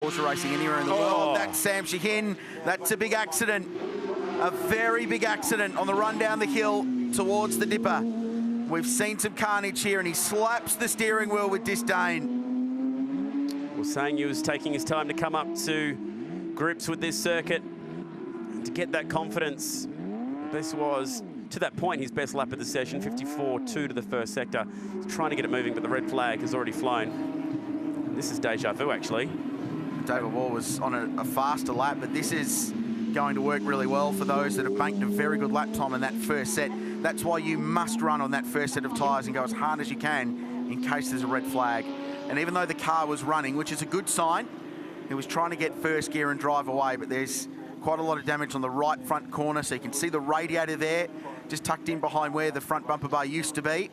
Porsche racing anywhere in the world. That's Sam Shahin. That's a big accident. A very big accident on the run down the hill towards the dipper. We've seen some carnage here, and he slaps the steering wheel with disdain. Well, saying he was taking his time to come up to grips with this circuit, to get that confidence. This was, to that point, his best lap of the session, 54.2 to the first sector. He's trying to get it moving, but the red flag has already flown. And this is deja vu, actually. David Wall was on a faster lap, but this is going to work really well for those that have banked a very good lap time in that first set. That's why you must run on that first set of tyres and go as hard as you can in case there's a red flag. And even though the car was running, which is a good sign, it was trying to get first gear and drive away, but there's quite a lot of damage on the right front corner, so you can see the radiator there, just tucked in behind where the front bumper bar used to be.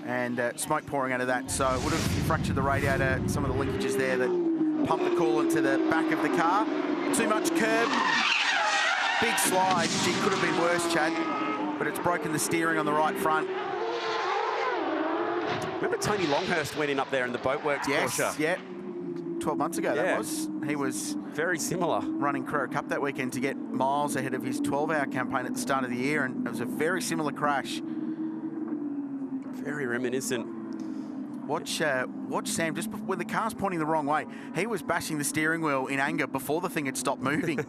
And smoke pouring out of that, so it would have fractured the radiator, some of the linkages there that pump the coolant to the back of the car. Too much curb, big slide. Gee, could have been worse, Chad, but it's broken the steering on the right front. Remember Tony Longhurst went in up there in the Boatworks Porsche? Yes, yeah. 12 months ago, that was. He was very similar. Running Carrera Cup that weekend to get miles ahead of his 12-hour campaign at the start of the year, and it was a very similar crash. Very reminiscent. Watch Sam, just when the car's pointing the wrong way, he was bashing the steering wheel in anger before the thing had stopped moving.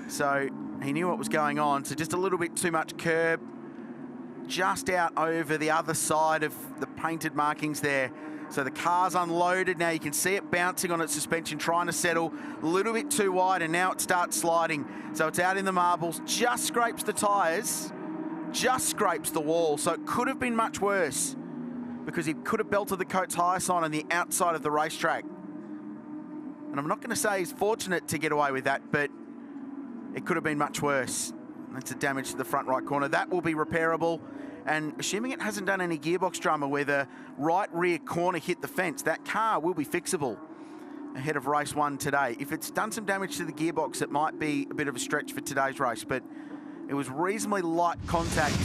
So he knew what was going on. So just a little bit too much curb, just out over the other side of the painted markings there. So the car's unloaded now. You can see it bouncing on its suspension, trying to settle a little bit too wide, and now it starts sliding. So it's out in the marbles, just scrapes the tyres, just scrapes the wall. So it could have been much worse, because he could have belted the Coates Hire sign on the outside of the racetrack. And I'm not going to say he's fortunate to get away with that, but it could have been much worse. That's a damage to the front right corner. That will be repairable. And assuming it hasn't done any gearbox drama where the right rear corner hit the fence, that car will be fixable ahead of race 1 today. If it's done some damage to the gearbox, it might be a bit of a stretch for today's race, but it was reasonably light contact